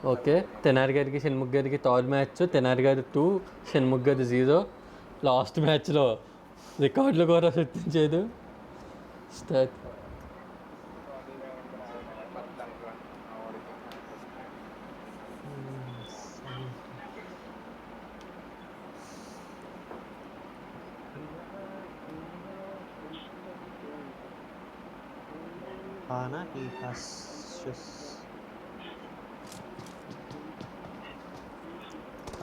Okay, Tenali గారికి షణ్ముఖ్ గారికి third match, Tenali గారు 2, షణ్ముఖ్ గారు 0. లాస్ట్ మ్యాచ్లో రికార్డులు కూడా సృష్టించేది. స్టార్ట్.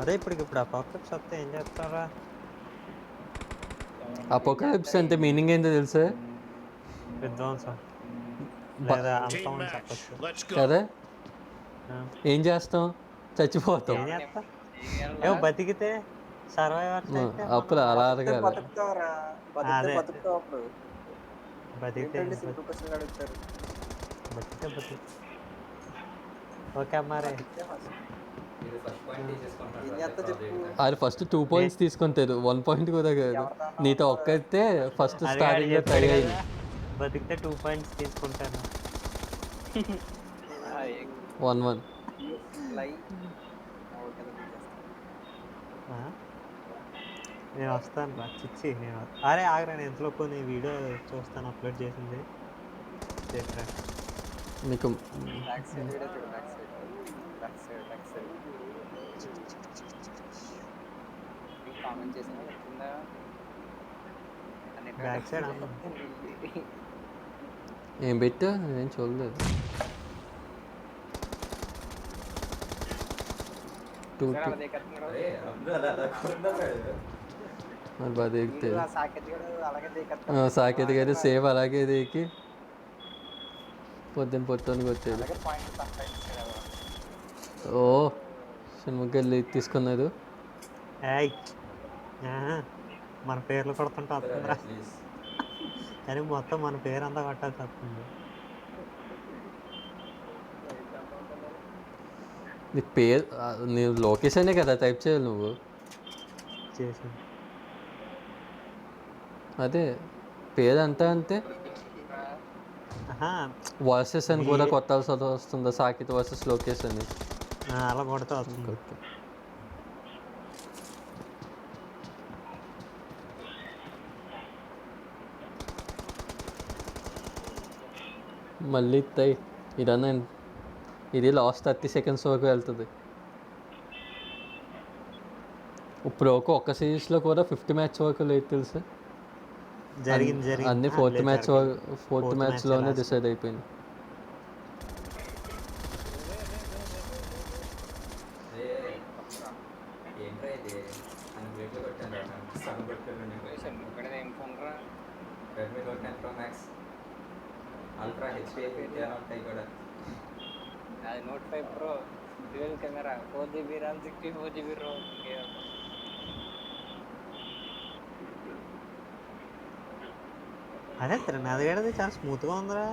అరే ఇప్పుడు అపోకలిప్స్ వస్తే ఏం చేస్తారా? అపోకలిప్స్ అంటే మీనింగ్ ఏంటో తెలుసా? విధ్వంసం లేదా అంతం అని చెప్పచ్చు కదా. ఏం చేస్తాం? చచ్చిపోతాం. ఏం చేస్తా? ఏమో బతికితే సర్వైవర్స్ అయితే అప్పుడు అలా అడగాలి. అదే బతికితే బతికితే ఓకే మరి అది ఫస్ట్ 2 points తీసుకుంటారు, 1 point కూడా కాదు. నీతో ఒక్కైతే ఫస్ట్ స్టార్టింగ్లో ట్రై అయింది. బతికితే 2 points తీసుకుంటాను. 1-1. నేను వస్తాను రా చిచ్చి. నేను అరే ఆగరా, నేను ఎంతలో కొన్ని వీడియో చూస్తాను అప్లోడ్ చేసింది. మీకు బ్యాక్ సైడ్ ఏం పెట్టా? నేను చూడలేదు. 2 మరి బాగా దిగుతుంది. సాకేతికి అయితే సేవ్ అలాగే దిగి పొద్దున్న వచ్చేది. ఓ షణ్ముఖ్ గారు లీడ్ తీసుకున్నారు. మన పేర్లు కొడుతుంటే వస్తుందిరా, కానీ మొత్తం మన పేరు అంతా కొట్టాల్సి వస్తుంది. నీ పేరు నీ లొకేషనే కదా టైప్ చేయాలి నువ్వు. చేసి అదే పేరు అంతే వర్సెస్ అని కూడా కొట్టాల్సి వస్తుందా? సాకిత్ వర్సెస్ లోకేష్ అని అలా కొడితే వస్తుంది. ఓకే, మళ్ళీ ఇదన్నా ఇది లాస్ట్ 30 seconds వరకు వెళ్తుంది. ఇప్పుడు ఒక్క సిరీస్లో కూడా 50 మ్యాచ్ వరకు లేదు తెలుసా? జరిగింది అన్ని ఫోర్త్ మ్యాచ్లోనే డిసైడ్ అయిపోయింది. అల్ట్రా హెచ్పీ ఉంటాయి కూడా. అది Note 5 Pro dual camera, 4GB RAM, 64GB ROM. అదే నాది కూడా చాలా స్మూత్గా ఉందిరా.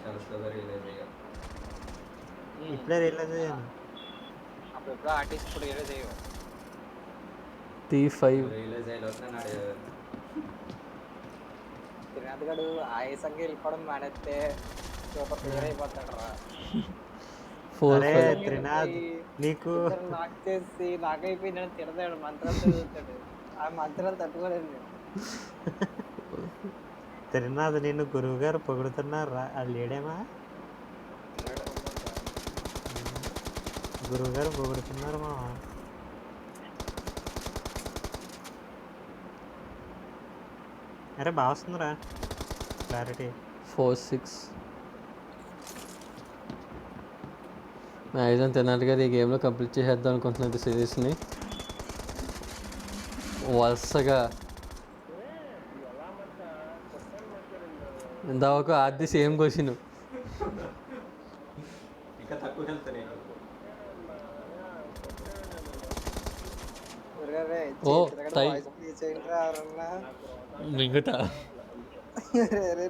చాలా స్లోగా రియలైజ్ అయ్యా. ఇప్పుడే రియలైజ్ అయ్యాను. అప్పుడు ఆర్టిస్ట్ ఇప్పుడు రియలైజ్ అయ్యావు. T5 రియలైజ్ అయ్యేలోపు తిరునాథగడు ఆయాసంగా వెళ్ళిపోవడం మానేస్తే సూపర్ క్లియర్ అయిపోతాడు రా. త్రినాథ్ నీకు నాకు చేసి నాకైపోయిందని తిడతాడు, మంత్రాలు చదువుతాడు. ఆ మంత్రాలు తట్టుకోలేదు నేను. త్రినాథ్ నిన్ను గురువు గారు పొగుడుతున్నారా? అది లేడేమా? గురువు గారు పొగుడుతున్నారు మా. అరే బాగా వస్తుందిరా క్లారిటీ. 4-6 మ్యాక్సిమం తెనాలి గారు ఈ గేమ్లో కంప్లీట్ చేసేద్దాం అనుకుంటున్నది సిరీస్ని. వరుసగా ఇందాక ఆది సేమ్ క్వశ్చన్. ఇంకా తక్కువ వెళ్తాను. మిగతా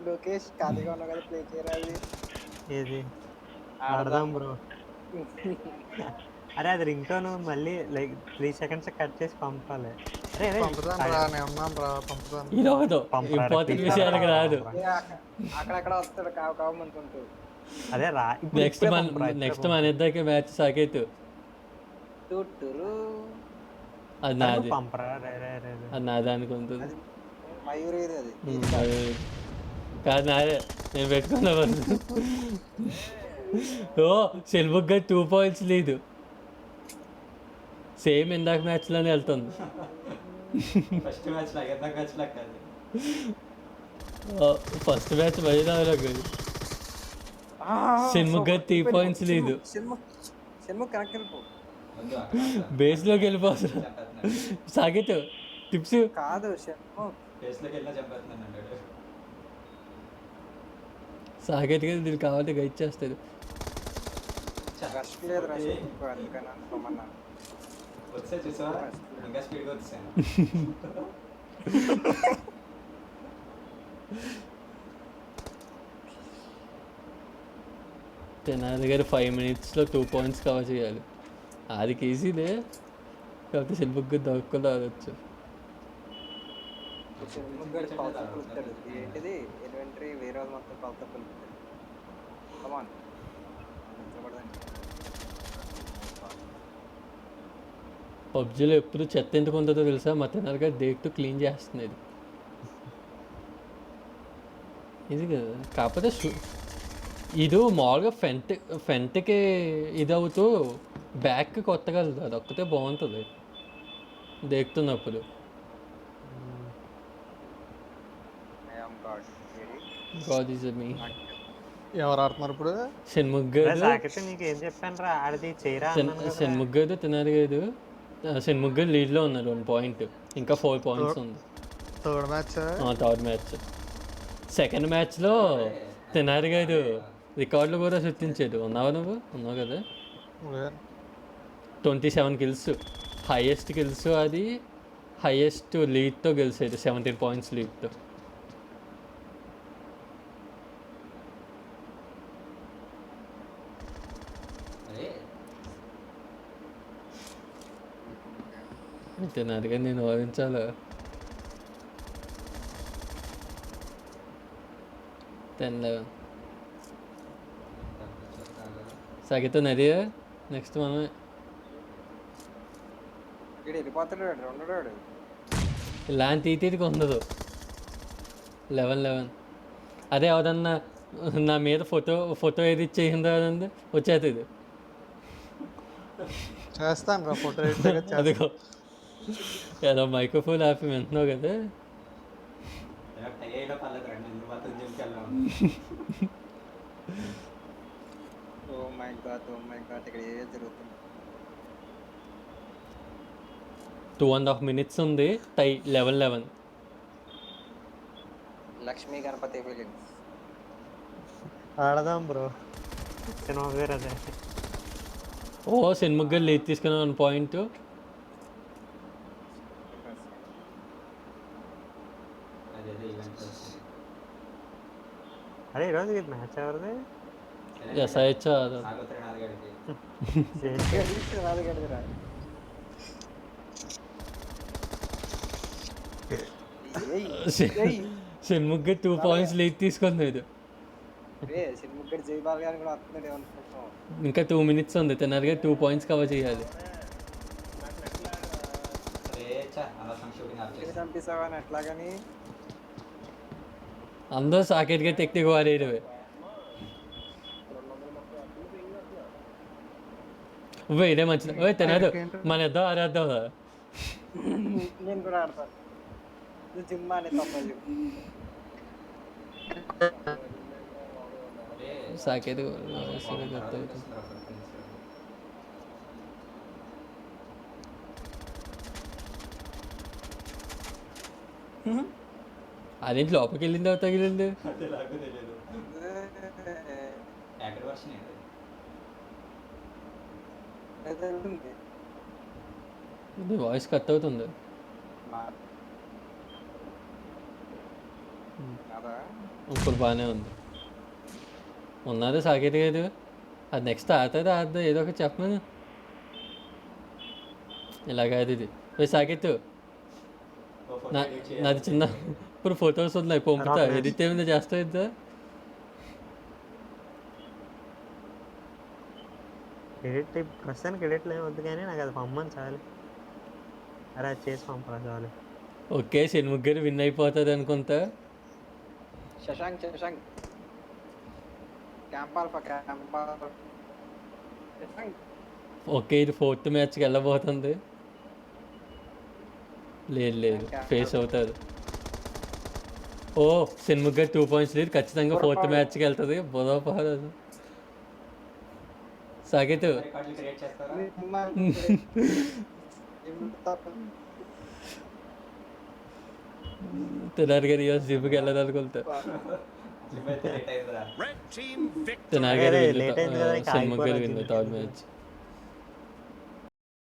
లోకేష్ ఖాళీగా ఉన్నా కదా, ప్లే చేయరాది. ఏది ఆడదాం బ్రో. అరే అది రింగ్ టోన్ మళ్ళీ లైక్ 3 seconds కట్ చేసి పంపాలి. అక్కడక్కడ వస్తాడు కావు కావు అనుకుంటూ. అదే రా ఇప్పుడు నెక్స్ట్ ఇప్పుడే మన పంపురా, ఇప్పుడే నెక్స్ట్ పంపు. మన ఇద్దరికి మ్యాచ్ సాకేత్. టుట్టురు. అది అరే నాది, నువ్వు పంపరా రే రే రే రే. అది నాది అనుకుంటుంది. అది మయూరేది అది. అది కాదు నాదే, నేను పెట్టుకున్నా బస్సు. ఓ సెల్బుక్ గారు 2 పాయింట్స్ లేదు, సేమ్ ఇందాక మ్యాచ్లోనే వెళ్తుంది. ఫస్ట్ మ్యాచ్ లాగా ఎంత మ్యాచ్ లాగా కాదు. ఫస్ట్ మ్యాచ్ వైదాలో కాదు, షణ్ముఖ్ గారు 3 పాయింట్స్ లేదు. షణ్ముఖ్ కనెక్ట్ వెళ్ళిపో. వద్దు అక్కడ బేస్లోకి వెళ్ళిపోతున్నా. సాగిత్ టిప్స్. కాదు షణ్ముఖ్ ఫేస్లోకి వెళ్ళినా చంపేస్తున్నాను అంటాడు. సాగిత్ గారు దీనికి కావాలి గైడ్ చేస్తారు. రష్ లేదు రష్ అందుకని అనుకోమన్నా. వచ్చా చూసావా, ఇంకా స్పీడ్గా వచ్చాను. తెనాలి గారు 5 minutesలో 2 points కవర్ చేయాలి. అది ఈజీనే, కాకపోతే షణ్ముఖ్ గారు దొరకకుండా ఆడచ్చు. షణ్ముఖ్ గారు కొలత కొలుపుతాడు. ఏంటిది ఇన్వెంటరీ వేరే వాళ్ళు మొత్తం కొలత కొలుపుతాడు. కమాన్ పబ్జీలో ఎప్పుడు చెత్త ఎందుకు ఉంటుందో తెలుసా, మా తెనాలి గారు డేట్ క్లీన్ చేస్తున్నది ఇది కదా. కాకపోతే ఇది మామూలుగా ఫ్రంట్కి ఇది అవుతూ బ్యాక్కి కొత్తగా వెళ్తుంది, అది ఒక్కతే బాగుంటుంది దేకుతున్నప్పుడు. గాడ్ ఈజ్ మీ. ఎవరు ఆడుతున్నారు ఇప్పుడు? షణ్ముఖ్ అరే గారు, సాకేత్ నీకు ఏం చెప్పాను రా, ఆడిది చేయరా అన్నాను కదా. షణ్ముఖ్ గారు తెనాలి గారు, షణ్ముఖ్ గారు లీడ్లో ఉన్నారు 1 point, ఇంకా 4 points ఉంది. Third match. Third match. Second మ్యాచ్లో తెనాలి గారు రికార్డులు కూడా సృష్టించాడు. ఉన్నావా నువ్వు? ఉన్నావు కదా. 27 kills, హైయెస్ట్ కిల్స్, అది హైయెస్ట్ లీడ్తో గెలిచాడు, 17 points లీడ్తో. అరే తెనాలి గారు నేను ఓడించాలా? 10-11 సాగితో నదియా. నెక్స్ట్ మనమే. ఇక్కడ వెళ్ళిపోతాడు రెండోడు. ఇలాంటి తీతికి ఉండదు. 11-11. అదే ఎవరన్నా నా మీద ఫోటో ఏది ఇచ్చేసిందా అండి, వచ్చేది. చేస్తాను రా ఫోటో. అదిగో ఏదో మైక్రోఫోన్ ఆపి వింటున్నావు కదా. టై అయినా పర్లేదు రండి, ఎందుకు మాత్రం జిమ్కి వెళ్ళాము. ఓ మై గాడ్ ఇక్కడ ఏదో జరుగుతుంది. 2.5 minutes ఉంది, టై 11-11. లక్ష్మీ గణపతి ఫిలిమ్స్. ఆడదాం బ్రో, సినిమా పేరు అదే. ఓ షణ్ముఖ్ గారు లీడ్ తీసుకున్న 1 point. అదేదో ఈవెంట్ వస్తుంది. అరే ఈరోజు ఇది మ్యాచ్ ఎవరిది? ఎస్ఐహెచ్ సాగోత్రి నాలుగడికి రాదు కదరా. షణ్ముఖ్ గారు 2 points లీడ్ తీసుకున్నాడు. షణ్ముఖ్ గారు జైబాల్ గారిని కూడా వస్తున్నాడు ఏమనుకుంటున్నాం. ఇంకా 2 minutes ఉంది, తెనాలి గారు 2 points కవర్ చేయాలి. అనవసరం షూటింగ్ ఆఫ్ చేసి చంపేసావా అని ఎట్లాగని. అందరూ సాకెట్ గా టెక్నిక్ వాడేరు. ఇదే మంచిది. ఓ తెనాలి మన ఇద్దరు ఆడేద్దాం. నేను కూడా ఆడతాను. నువ్వు జిమ్ అని తప్పదు. సాకేత్ అదేంటి లోపలికి వెళ్ళింది తర్వాత తగిలింది. అంటే నాకు తెలియదు. హ్యాకర్ వర్షన్ ఏంటి? ఇది వాయిస్ కట్ అవుతుంది. ఇప్పుడు బాగానే ఉంది. ఉన్నది సాకేత్ గారు, అది నెక్స్ట్ ఆడదా ఏదో ఒకటి చెప్పను. ఇలాగ ఇది సాకేత్ నాది చిన్న ఇప్పుడు ఫొటోస్ ఉన్నాయి, పంపుతా. ఎడిట్ ఏమైనా చేస్తా ఇద్దా ఎడిట్ ప్రస్తుతానికి ఎడిట్లు ఏమి వద్దు కానీ నాకు అది పంపని చాలు. అరే అది చేసి పంపరా చాలు. ఓకే షణ్ముఖ్ గారు విన్ అయిపోతుంది అనుకుంటా. Shashank camp alpha Shashank okay ఇది 4th మ్యాచ్కి వెళ్ళబోతుంది. లేదు ఫేస్ అవుతుంది. ఓ షణ్ముఖ్ గారు 2 పాయింట్స్ లేదు, ఖచ్చితంగా 4th మ్యాచ్కి వెళ్తుంది. బుధవారం సాగిత్ రికార్డులు క్రియేట్ చేస్తారా? తినారు గారు ఈరోజు జిమ్కి వెళ్ళదనుకుంటా. జిమ్ అయితే లేట్ అయిందిరా. తినారు గారు అరే, late అయింది కదా, ఇంకా షణ్ముఖ్ గారు ఆగిపోరా విన్ జిమ్కి థర్డ్ మ్యాచ్.